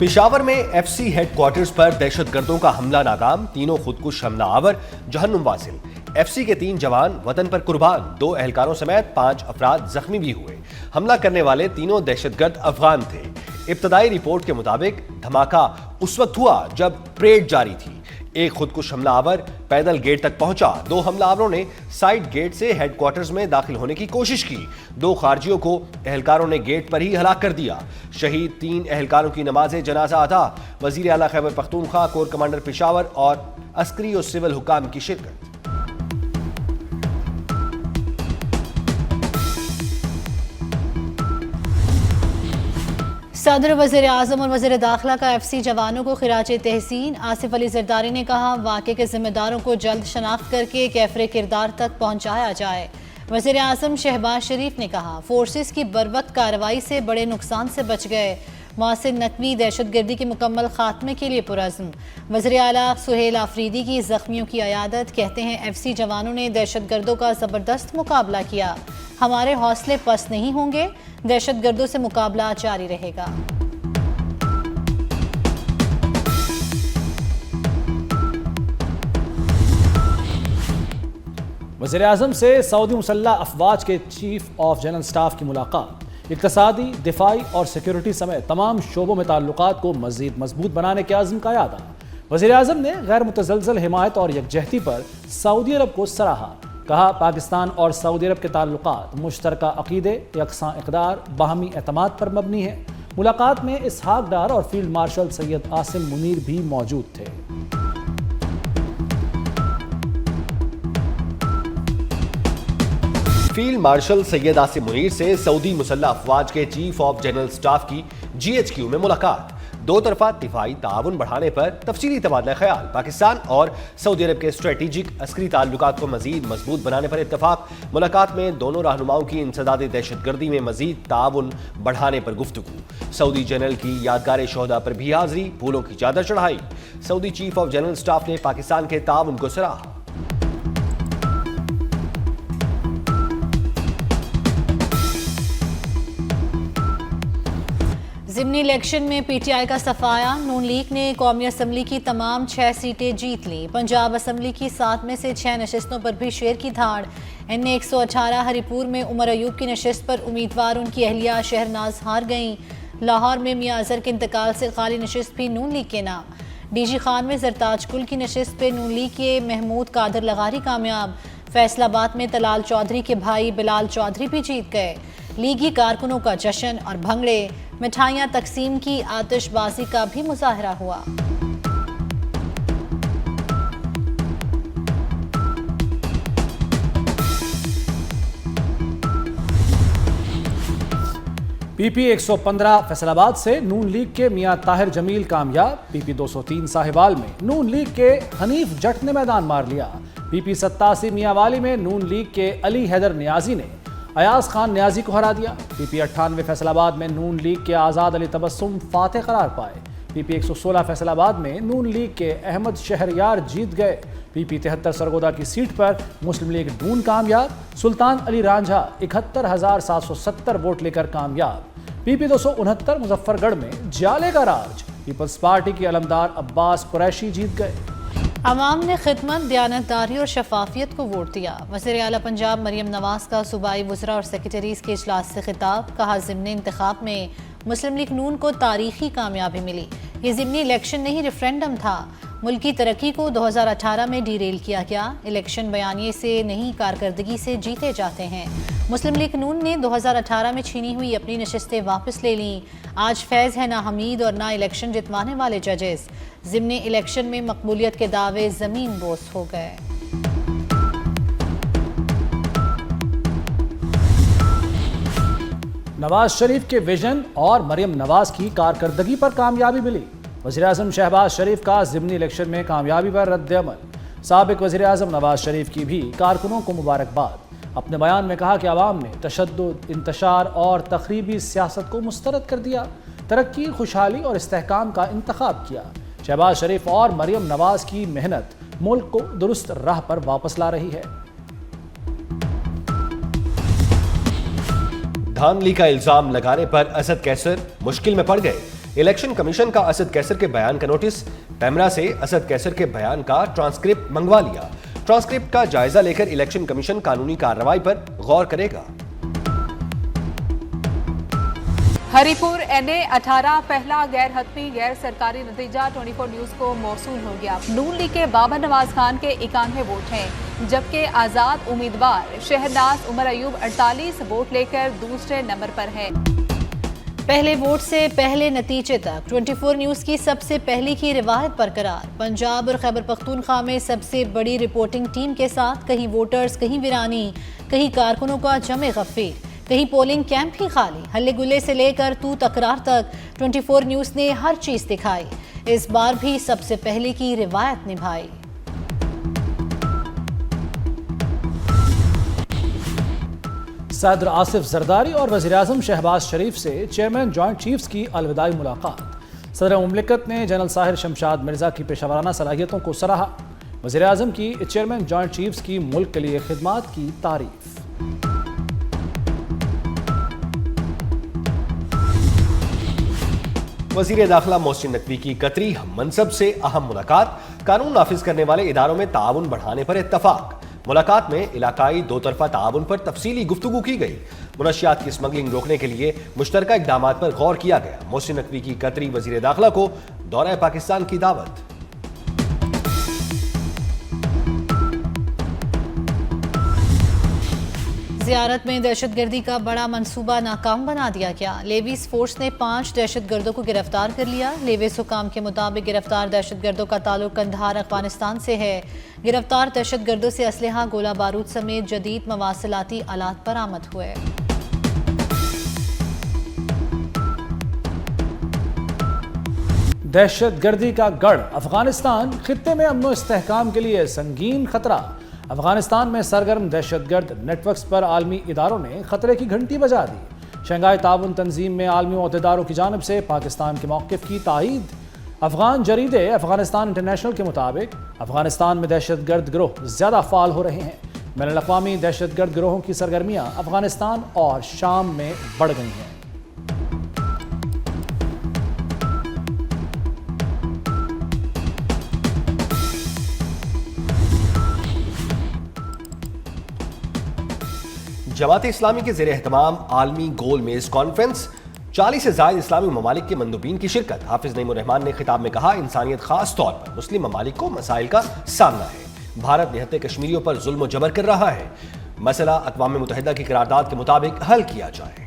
पेशावर में FC headquarters पर दहशतगर्दों का हमला नाकाम, तीनों खुदकुश हमला आवर जहन्नुम वासिल। एफसी के 3 जवान वतन पर कुर्बान, 2 एहलकारों समेत 5 अफराद जख्मी भी हुए। हमला करने वाले तीनों दहशतगर्द अफगान थे। इब्तदाई रिपोर्ट के मुताबिक धमाका उस वक्त हुआ जब परेड जारी थी। एक खुदकुश हमलावर पैदल गेट तक पहुंचा। 2 हमलावरों ने साइड गेट से हेडक्वार्टर्स में दाखिल होने की कोशिश की। 2 खारजियों को एहलकारों ने गेट पर ही हलाक कर दिया। शहीद 3 एहलकारों की नमाज जनाजा अदा। वजीर आला खैबर पख्तूनख्वा, कोर कमांडर पेशावर और अस्करी और सिविल हुकाम की शिरकत। सदर, वज़ीर आज़म और वज़ीर दाखिला का एफसी जवानों को खिराज तहसीन। आसिफ अली जरदारी ने कहा, वाक़े के जिम्मेदारों को जल्द शनाख्त करके कैफरे किरदार तक पहुँचाया जाए। वज़ीर आज़म शहबाज शरीफ ने कहा, फोर्सेस की बरवक्त कार्रवाई से बड़े नुकसान से बच गए। मौसिन नकवी दहशतगर्दी के मुकम्मल खात्मे के लिए पुरज़्म। वज़ीर आला सुहेल आफरीदी की ज़ख्मियों की अयादत। कहते हैं, एफसी जवानों ने दहशतगर्दों का ज़बरदस्त मुकाबला किया। हमारे हौसले पस्त नहीं होंगे, दहशतगर्दों से मुकाबला जारी रहेगा। वज़ीर आज़म से सऊदी मुसल्लह अफवाज के चीफ ऑफ जनरल स्टाफ की मुलाकात। इक़्तिसादी, दिफाई और सिक्योरिटी समेत तमाम शोबों में ताल्लुकात को मज़ीद मजबूत बनाने के आज़म का यादा। वज़ीर आज़म ने गैर मुतज़लज़ल हिमायत और यकजहती पर सऊदी अरब को सराहा। कहा, पाकिस्तान और सऊदी अरब के ताल्लुकात मुश्तरका अक़ीदे, यकसां इक़दार, बाहमी एतमाद पर मबनी है। मुलाकात में इसहाक डार और फील्ड मार्शल सैयद आसिम मुनीर भी मौजूद थे। फील्ड मार्शल सैयद आसिम मुनीर से सऊदी मुसल्लह अफवाज के चीफ ऑफ जनरल स्टाफ की GHQ में मुलाकात। 2 तरफा दिफाई ताउन बढ़ाने पर तफसीली तबादला ख्याल। पाकिस्तान और सऊदी अरब के स्ट्रेटेजिक अस्करी ताल्लुकात को मजीद मजबूत बनाने पर इत्तफाक। मुलाकात में दोनों रहनुमाओं की इंसदाद दहशतगर्दी में मजीद ताउन बढ़ाने पर गुफ्तगू। सऊदी जनरल की यादगार शोहदा पर भी हाजिरी, फूलों की चादर चढ़ाई। Saudi chief of general staff ने पाकिस्तान के ताउन को सराहा। ज़िमनी इलेक्शन में PTI का सफाया। नून लीग ने कौमी असम्बली की तमाम 6 सीटें जीत लीं। पंजाब असम्बली की 7 में से 6 नशिस्तों पर भी शेर की धाड़। NA 118 हरीपुर में उमर अयूब की नशिस्त पर उम्मीदवार उनकी अहलिया शहरनाज हार गईं। लाहौर में मियां अजहर के इंतकाल से खाली नशिस्त भी नून लीग के नाम। DG खान में जरताज कुल की नशिस्त पे नून लीग के महमूद कादर लगारी कामयाब। फैसलाबाद में तलाल चौधरी के भाई बिलाल चौधरी भी जीत गए। लीगी कारकुनों का जश्न और भंगड़े, मिठाइयाँ तकसीम की, आतिशबाजी का भी मुजाहरा हुआ। PP 115 फैसलाबाद से नून लीग के मियां ताहिर जमील कामयाब। PP 203 साहिवाल में नून लीग के हनीफ जट ने मैदान मार लिया। PP 87 मियांवाली में नून लीग के अली हैदर नियाजी ने अयाज खान नियाजी को हरा दिया। PP 98 फैसलाबाद में नून लीग के आज़ाद अली तबस्सुम फातेह करार पाए। PP 116 फैसलाबाद में नून लीग के अहमद शहरयार जीत गए। PP 73 सरगोदा की सीट पर मुस्लिम लीग नून कामयाब। सुल्तान अली रांझा 71,770 वोट लेकर कामयाब। PP 269 मुजफ्फरगढ़ में जाले का राज। पीपल्स पार्टी के अलमदार अब्बास कुरैशी जीत गए। अवाम ने खिदमत, दयानतदारी और शफाफियत को वोट दिया। वज़ीर आला पंजाब मरियम नवाज का सूबाई वज़रा और सेक्रेटरीज के इजलास से खिताब। कहा, ज़िमनी इंतखाब में मुस्लिम लीग नून को तारीखी कामयाबी मिली। ये ज़िमनी इलेक्शन नहीं, रेफरेंडम था। मुल्क की तरक्की को 2018 में डीरेल किया गया। इलेक्शन बयानिए से नहीं, कारकर्दगी से जीते जाते हैं। मुस्लिम लीग नून ने 2018 में छीनी हुई अपनी नशिस्तें वापस ले लीं। आज फैज़ है ना हमीद और ना इलेक्शन जितवाने वाले जजेस। ज़िमनी इलेक्शन में मकबूलियत के दावे ज़मीन बोस हो गए। नवाज शरीफ के विजन और मरियम नवाज की कारकर्दगी पर कामयाबी मिली। वज़ीर आज़म शहबाज शरीफ का ज़िमनी इलेक्शन में कामयाबी पर रद्द-ए-अमल। साबिक़ वज़ीर आज़म नवाज शरीफ की भी कारकुनों को मुबारकबाद। अपने बयान में कहा कि आवाम ने तशद्दुद, इंतशार और तखरीबी सियासत को मुस्तरद कर दिया। तरक्की, खुशहाली और इस्तेहकाम का इंतखाब किया। शहबाज शरीफ और मरियम नवाज की मेहनत मुल्क को दुरुस्त राह पर वापस ला रही है। धांधली का इल्जाम लगाने पर असद कैसर मुश्किल में पड़ गए। इलेक्शन कमीशन का असद कैसर के बयान का नोटिस, पैमरा से असद कैसर के बयान का ट्रांसक्रिप्ट मंगवा लिया। ट्रांसक्रिप्ट का जायजा लेकर इलेक्शन कमीशन कानूनी कार्रवाई पर गौर करेगा। हरिपुर NA 18 पहला गैर हतमी गैर सरकारी नतीजा 24 न्यूज को मौसूल हो गया। नून लीग के बाबर नवाज खान के 91 वोट हैं, जबकि आजाद उम्मीदवार शहनाज उमर अयूब 48 वोट लेकर दूसरे नंबर पर है। पहले वोट से पहले नतीजे तक 24 न्यूज की सबसे पहले की रिवायत बरकरार। पंजाब और खैबर पख्तूनख्वा में सबसे बड़ी रिपोर्टिंग टीम के साथ कहीं वोटर्स, कहीं वीरानी, कहीं कारकुनों का जमे गफीर, कहीं पोलिंग कैंप ही खाली। हल्ले गुल्ले से लेकर तू तकरार तक 24 न्यूज ने हर चीज दिखाई। इस बार भी सबसे पहले की रिवायत निभाई। सदर आसिफ जरदारी और वज़ीर-ए-आज़म शहबाज शरीफ से चेयरमैन जॉइंट चीफ्स की अलविदाई मुलाकात। सदर मुमलिकत ने जनरल साहिर शमशाद मिर्जा की पेशावराना सलाहियतों को सराहा। वज़ीर-ए-आज़म की चेयरमैन जॉइंट चीफ्स की मुल्क के लिए खिदमात की तारीफ। वज़ीर दाखिला मोहसिन नकवी की कतरी मनसब से अहम मुलाकात, कानून नाफिज करने वाले इदारों में ताउन बढ़ाने पर इत्तफाक। मुलाकात में इलाकाई दो तरफा ताउन पर तफसीली गुफ्तगू की गई। मुनशियात की स्मगलिंग रोकने के लिए मुश्तरका इक़दामात पर गौर किया गया। मोहसिन नकवी की कतरी वज़ीर दाखिला को दौरा पाकिस्तान की दावत। ज़ियारत में दहशतगर्दी का बड़ा मंसूबा नाकाम बना दिया गया। लेवीज फोर्स ने 5 दहशतगर्दों को गिरफ्तार कर लिया। लेवीज हुकाम के मुताबिक गिरफ्तार दहशतगर्दों का ताल्लुक कंधार अफगानिस्तान से है। गिरफ्तार दहशतगर्दों से असलहा, गोला बारूद समेत जदीद मवासिलाती आलात बरामद हुए। दहशतगर्दी का गढ़ अफगानिस्तान, खित्ते में अमन व इस्तेहकाम के लिए संगीन खतरा। अफगानिस्तान में सरगर्म दहशतगर्द नेटवर्क्स पर आलमी इदारों ने खतरे की घंटी बजा दी। शंघाई ताउन तंजीम में आलमी ओहदेदारों की जानिब से पाकिस्तान के मौक़िफ़ की तायीद। अफगान जरीदे अफगानिस्तान इंटरनेशनल के मुताबिक अफगानिस्तान में दहशतगर्द गिरोह ज़्यादा फ़ाल हो रहे हैं। बैनुल-अक़वामी दहशतगर्द गिरोहों की सरगर्मियाँ अफगानिस्तान और शाम में बढ़ गई हैं। जमात इस्लामी के ज़ेर एहतमाम आलमी गोल मेज़ कॉन्फ्रेंस, 40 से ज़ायद इस्लामी ममालिक के मंदूबीन की शिरकत। हाफिज नईमुर रहमान ने खिताब में कहा, इंसानियत खास तौर पर मुस्लिम ममालिक को मसाइल का सामना है। भारत निहत्ते कश्मीरियों पर जुल्म जबर कर रहा है। मसला अक़वाम मुत्तहिदा की करारदाद के मुताबिक हल किया जाए।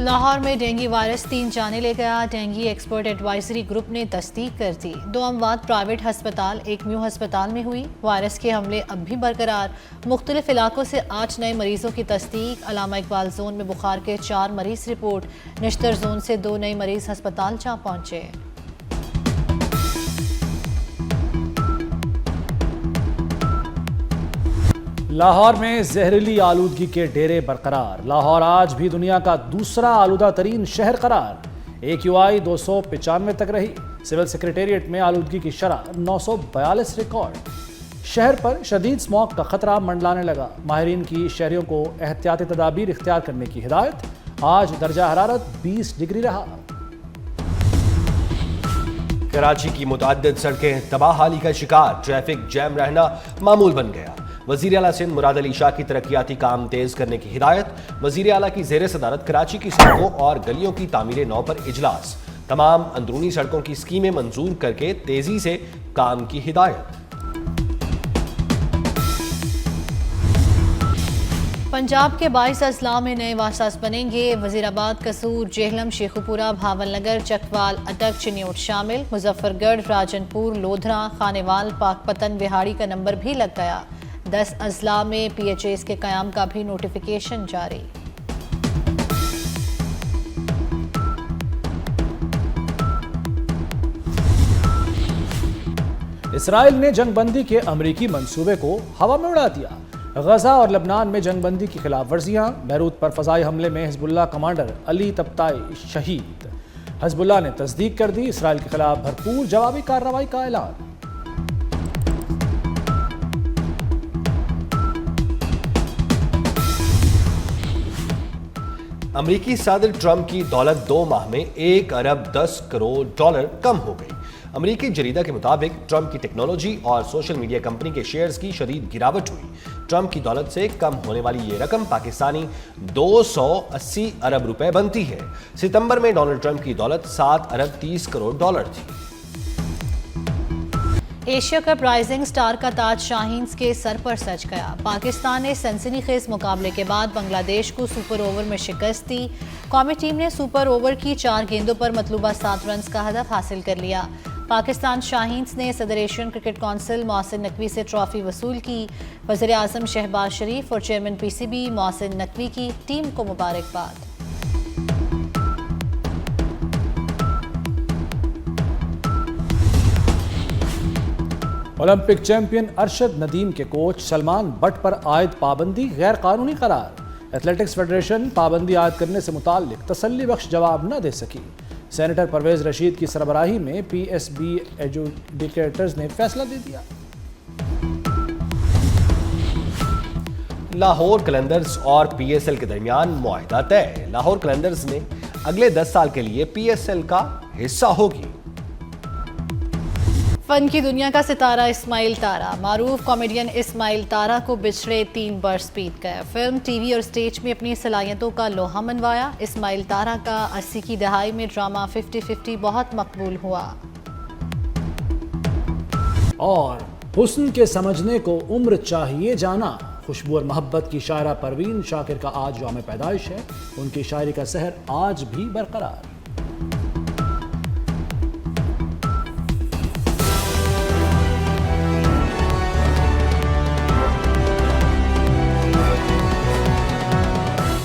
लाहौर में डेंगू वायरस 3 जाने ले गया। डेंगू एक्सपर्ट एडवाइजरी ग्रुप ने तस्दीक कर दी। 2 अमवात प्राइवेट हस्पताल, 1 म्यू हस्पताल में हुई। वायरस के हमले अब भी बरकरार। मुख्तलिफ इलाकों से 8 नए मरीजों की तस्दीक। अलामा इकबाल जोन में बुखार के 4 मरीज रिपोर्ट। निश्तर जोन से 2 नए मरीज हस्पताल जा पहुंचे। लाहौर में जहरीली आलूदगी के डेरे बरकरार। लाहौर आज भी दुनिया का दूसरा आलूदा तरीन शहर करार। AQI 295 तक रही। सिविल सेक्रेटेरिएट में आलूदगी की शरह 942 रिकॉर्ड। शहर पर शदीद स्मॉग का खतरा मंडलाने लगा। माहिरीन की शहरियों को एहतियाती तदाबीर इख्तियार करने की हिदायत। आज दर्जा हरारत 20 डिग्री रहा। कराची की मुतअद्दिद सड़कें तबाहाली का शिकार। ट्रैफिक जैम रहना मामूल बन गया। वज़ीर आला सिंध मुराद अली शाह की तरक्याती काम तेज करने की हिदायत। वज़ीर आला की ज़ेर सदारत कराची की सड़कों और गलियों की तामीर नौ पर इजलास। तमाम अंदरूनी सड़कों की स्कीमें मंजूर करके तेजी से काम की हिदायत। पंजाब के 22 अजला में नए वासास बनेंगे। वजीराबाद, कसूर, जेहलम, शेखुपुरा, भावलनगर, चकवाल, अटक, चिन्योट शामिल। मुजफ्फरगढ़, राजनपुर, लोधरा, खानेवाल, पाकपतन, बिहाड़ी का नंबर भी लग गया। 10 अजला में PHAs के क़याम का भी नोटिफिकेशन जारी। इसराइल ने जंगबंदी के अमरीकी मंसूबे को हवा में उड़ा दिया। गजा और लबनान में जंगबंदी की खिलाफ वर्जियां। बैरूत पर फजाई हमले में हिजबुल्लाह कमांडर अली तब्ताई शहीद। हिजबुल्लाह ने तस्दीक कर दी। इसराइल के खिलाफ भरपूर जवाबी कार्रवाई का ऐलान। अमेरिकी सदर ट्रंप की दौलत 2 माह में 1 अरब 10 करोड़ डॉलर कम हो गई। अमेरिकी जरीदा के मुताबिक ट्रंप की टेक्नोलॉजी और सोशल मीडिया कंपनी के शेयर्स की शदीद गिरावट हुई। ट्रंप की दौलत से कम होने वाली ये रकम पाकिस्तानी 280 अरब रुपए बनती है। सितंबर में डोनाल्ड ट्रंप की दौलत 7 अरब 30 करोड़ डॉलर थी। एशिया कप राइजिंग स्टार का ताज शाहीन्स के सर पर सज गया। पाकिस्तान ने सनसनीखेज मुकाबले के बाद बांग्लादेश को सुपर ओवर में शिकस्त दी। कौमी टीम ने सुपर ओवर की 4 गेंदों पर मतलूबा 7 रन का हदफ हासिल कर लिया। पाकिस्तान शाहीन्स ने सदर Asian cricket council Mohsin Naqvi से ट्रॉफी वसूल की। वज़ीर आज़म शहबाज शरीफ और चेयरमैन पीसीबी मोहसिन नकवी की टीम को मुबारकबाद। ओलंपिक चैंपियन अरशद नदीम के कोच सलमान बट पर आयद पाबंदी गैर कानूनी करार। एथलेटिक्स फेडरेशन पाबंदी आयद करने से मुताल्लिक तसल्ली बख्श जवाब न दे सकी। सेनेटर परवेज रशीद की सरबराही में पीएसबी एजुडिकेटर्स ने फैसला दे दिया। लाहौर कलंदर्स और पीएसएल के दरमियान मुआहदा तय। लाहौर कलंदर्स ने अगले 10 साल के लिए पीएसएल का हिस्सा होगी। फन की दुनिया का सितारा इस्माइल तारा, मारूफ कॉमेडियन इस्माइल तारा को बिछड़े 3 बरस बीत गए। फिल्म, टीवी और स्टेज में अपनी सलाहियतों का लोहा मनवाया। इस्माइल तारा का 80 की दहाई में ड्रामा 50-50 बहुत मकबूल हुआ। और हुस्न के समझने को उम्र चाहिए जाना। खुशबू और मोहब्बत की शायरा परवीन शाकिर का आज यौम पैदाइश है। उनकी शायरी का सहर आज भी बरकरार।